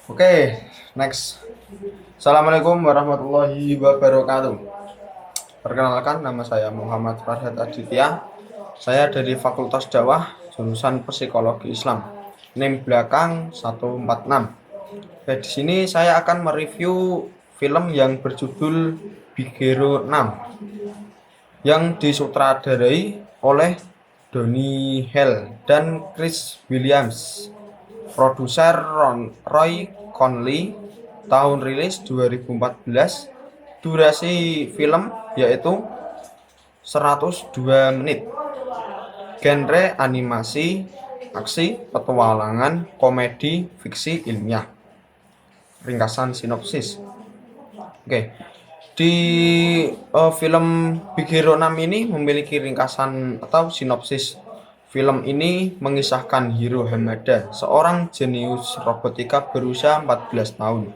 Oke, next. Assalamualaikum warahmatullahi wabarakatuh. Perkenalkan, nama saya Muhammad Farhad Aditya. Saya dari Fakultas Dakwah, jurusan Psikologi Islam. NIM belakang 146. Di sini saya akan mereview film yang berjudul Big Hero 6 yang disutradarai oleh Donnie Hale dan Chris Williams. Produser Roy Conley, tahun rilis 2014, durasi film yaitu 102 menit, genre animasi, aksi, petualangan, komedi, fiksi ilmiah. Ringkasan sinopsis. Oke, di film Big Hero 6 ini memiliki ringkasan atau sinopsis. Film ini mengisahkan Hiro Hamada, seorang jenius robotika berusia 14 tahun,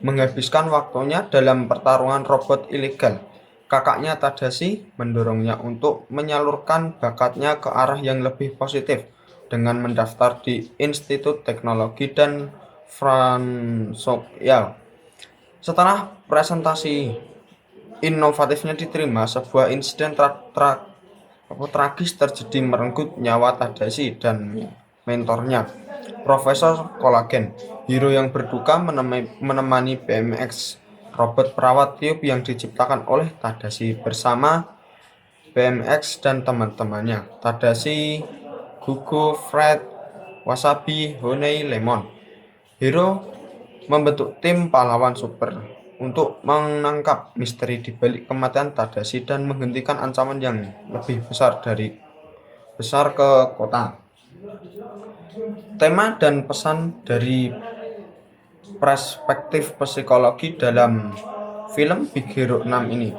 menghabiskan waktunya dalam pertarungan robot ilegal. Kakaknya Tadashi mendorongnya untuk menyalurkan bakatnya ke arah yang lebih positif dengan mendaftar di Institut Teknologi dan Fransokya. Setelah presentasi inovatifnya diterima, sebuah insiden tragis terjadi merenggut nyawa Tadashi dan mentornya, Profesor Collagen. Hiro yang berduka menemani BMX, robot perawat tiup yang diciptakan oleh Tadashi bersama BMX dan teman-temannya, Tadashi, Gugu, Fred, Wasabi, Honey, Lemon. Hiro membentuk tim pahlawan super untuk menangkap misteri di balik kematian Tadashi dan menghentikan ancaman yang lebih besar ke kota. Tema dan pesan dari perspektif psikologi dalam film Big Hero 6 ini.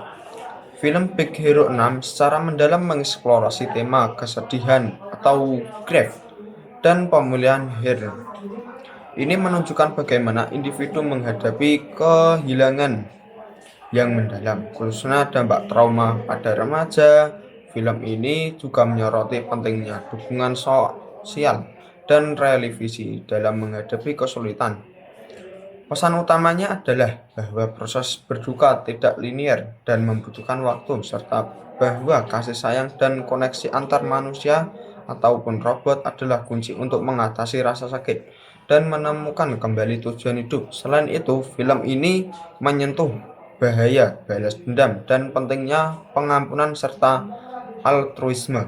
Film Big Hero 6 secara mendalam mengeksplorasi tema kesedihan atau grief dan pemulihan hero. Ini menunjukkan bagaimana individu menghadapi kehilangan yang mendalam, khususnya dampak trauma pada remaja. Film ini juga menyoroti pentingnya dukungan sosial dan relevisi dalam menghadapi kesulitan. Pesan utamanya adalah bahwa proses berduka tidak linier dan membutuhkan waktu, serta bahwa kasih sayang dan koneksi antar manusia ataupun robot adalah kunci untuk mengatasi rasa sakit dan menemukan kembali tujuan hidup. Selain itu, film ini menyentuh bahaya balas dendam dan pentingnya pengampunan serta altruisme.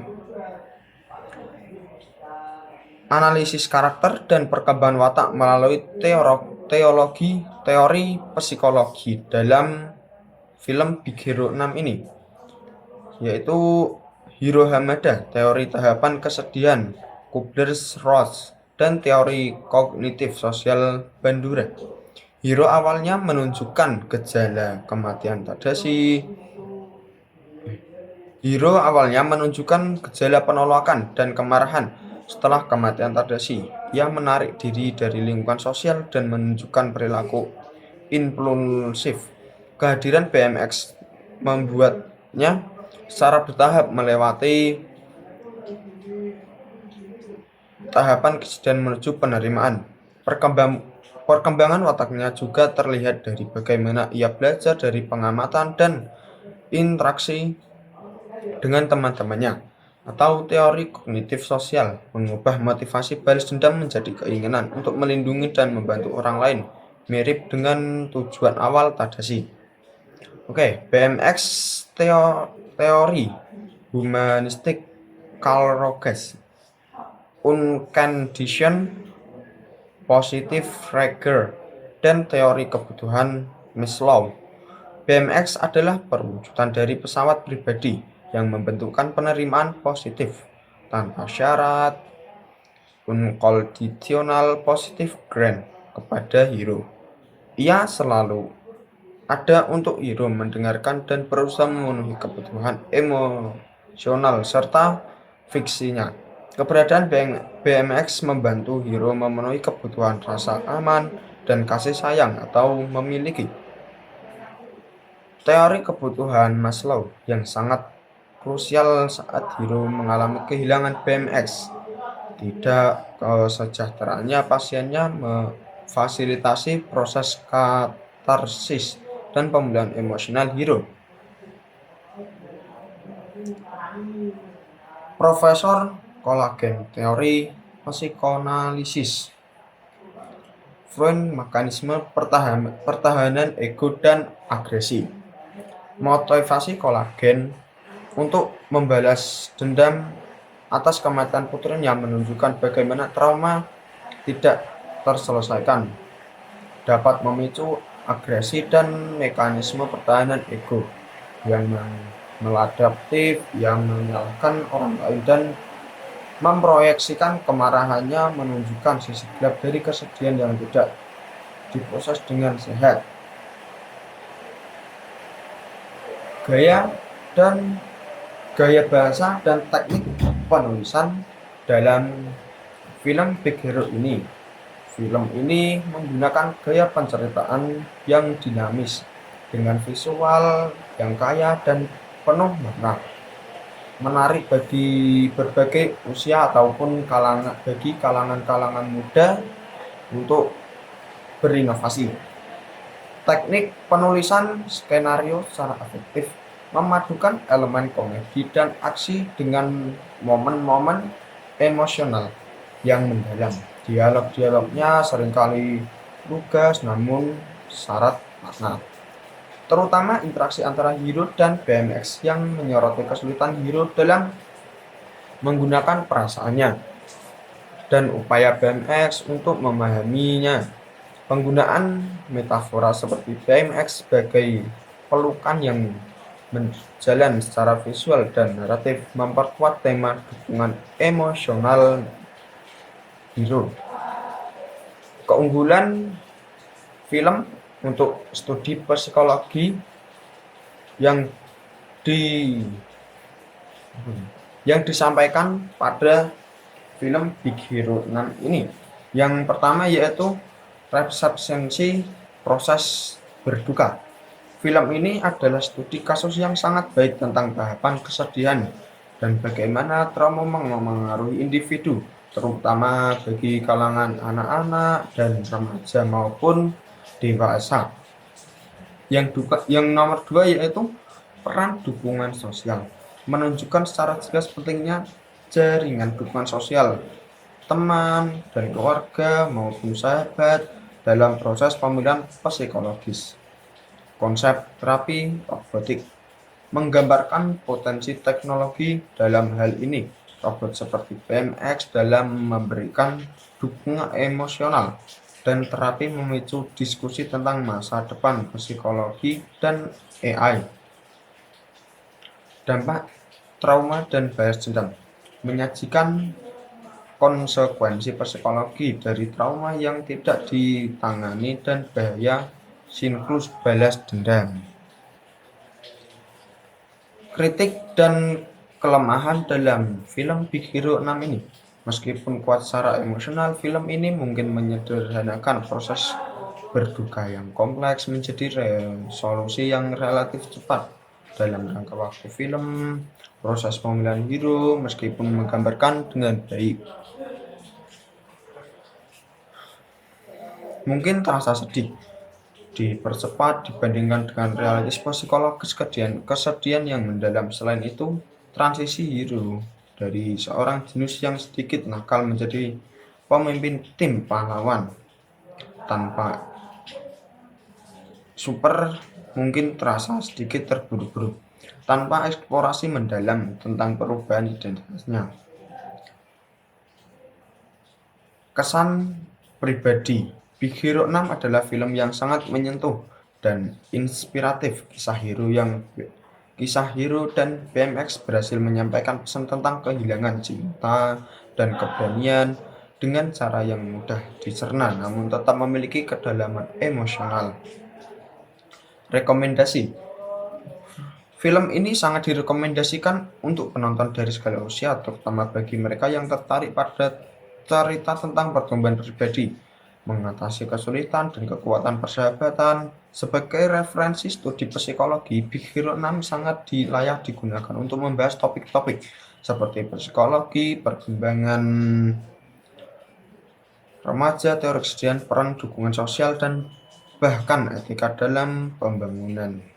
Analisis karakter dan perkembangan watak melalui teori psikologi dalam film Big Hero 6 ini, yaitu Hiro Hamada, teori tahapan kesedihan Kubler-Ross, dan teori kognitif sosial Bandura. Hiro menunjukkan gejala kematian Tadashi. Hiro awalnya menunjukkan gejala penolakan dan kemarahan setelah kematian Tadashi. Ia menarik diri dari lingkungan sosial dan menunjukkan perilaku impulsif. Kehadiran BMX membuatnya secara bertahap melewati tahapan kesedihan menuju penerimaan. Perkembangan wataknya juga terlihat dari bagaimana ia belajar dari pengamatan dan interaksi dengan teman-temannya, atau teori kognitif sosial, mengubah motivasi balas dendam menjadi keinginan untuk melindungi dan membantu orang lain, mirip dengan tujuan awal Tadashi. Oke, BMX teori humanistik Carl Rogers, unconditioned positive rigor, dan teori kebutuhan Maslow. BMX adalah perwujudan dari pesawat pribadi yang membentukkan penerimaan positif tanpa syarat, unconditional positive grant kepada hero. Ia selalu ada untuk hero mendengarkan dan berusaha memenuhi kebutuhan emosional serta fiksinya. Keberadaan BMX membantu hero memenuhi kebutuhan rasa aman dan kasih sayang atau memiliki. Teori kebutuhan Maslow yang sangat krusial saat hero mengalami kehilangan BMX. Tidak kesejahteraannya pasiennya memfasilitasi proses katarsis dan pemulihan emosional hero. Profesor Kolagen, teori psikoanalisis. Freud, mekanisme pertahanan ego dan agresi. Motivasi kolagen untuk membalas dendam atas kematian putrinya menunjukkan bagaimana trauma tidak terselesaikan dapat memicu agresi dan mekanisme pertahanan ego yang meladaptif, yang menyalahkan orang lain dan memproyeksikan kemarahannya, menunjukkan sisi gelap dari kesedihan yang tidak diproses dengan sehat. Gaya bahasa dan teknik penulisan dalam film Big Hero ini. Film ini menggunakan gaya penceritaan yang dinamis dengan visual yang kaya dan penuh makna, menarik bagi berbagai usia ataupun kalangan muda untuk berinovasi. Teknik penulisan skenario secara efektif memadukan elemen komedi dan aksi dengan momen-momen emosional yang mendalam. Dialog-dialognya seringkali lugas namun syarat makna, terutama interaksi antara hero dan BMX yang menyoroti kesulitan hero dalam menggunakan perasaannya dan upaya BMX untuk memahaminya. Penggunaan metafora seperti BMX sebagai pelukan yang menjalan secara visual dan naratif memperkuat tema dukungan emosional hero. Keunggulan film untuk studi psikologi yang disampaikan pada film Big Hero 6 ini. Yang pertama yaitu resepsi proses berduka. Film ini adalah studi kasus yang sangat baik tentang tahapan kesedihan dan bagaimana trauma mengaruhi individu, terutama bagi kalangan anak-anak dan remaja maupun dewasa. Yang nomor 2 yaitu peran dukungan sosial, menunjukkan secara jelas pentingnya jaringan dukungan sosial, teman dan keluarga maupun sahabat dalam proses pemulihan psikologis. Konsep terapi robotik menggambarkan potensi teknologi dalam hal ini. Robot seperti BMX dalam memberikan dukungan emosional dan terapi memicu diskusi tentang masa depan psikologi dan AI. Dampak trauma dan balas dendam menyajikan konsekuensi psikologi dari trauma yang tidak ditangani dan bahaya siklus balas dendam. Kritik dan kelemahan dalam film Big Hero 6 ini. Meskipun kuat secara emosional, film ini mungkin menyederhanakan proses berduka yang kompleks menjadi resolusi yang relatif cepat. Dalam rangka waktu film, proses pemulihan hero meskipun menggambarkan dengan baik mungkin terasa sedih, dipercepat dibandingkan dengan realitas psikologis kesedihan yang mendalam. Selain itu, transisi hero dari seorang jenius yang sedikit nakal menjadi pemimpin tim pahlawan tanpa super mungkin terasa sedikit terburu-buru, tanpa eksplorasi mendalam tentang perubahan identitasnya. Kesan pribadi, Big Hero 6 adalah film yang sangat menyentuh dan inspiratif. Kisah hero dan BMX berhasil menyampaikan pesan tentang kehilangan cinta dan keberanian dengan cara yang mudah dicerna namun tetap memiliki kedalaman emosional. Rekomendasi. Film ini sangat direkomendasikan untuk penonton dari segala usia, terutama bagi mereka yang tertarik pada cerita tentang pertumbuhan pribadi, mengatasi kesulitan dan kekuatan persahabatan. Sebagai referensi studi psikologi, Big Hero 6 sangat layak digunakan untuk membahas topik-topik seperti psikologi, perkembangan remaja, teori kesedihan, peran dukungan sosial, dan bahkan etika dalam pembangunan.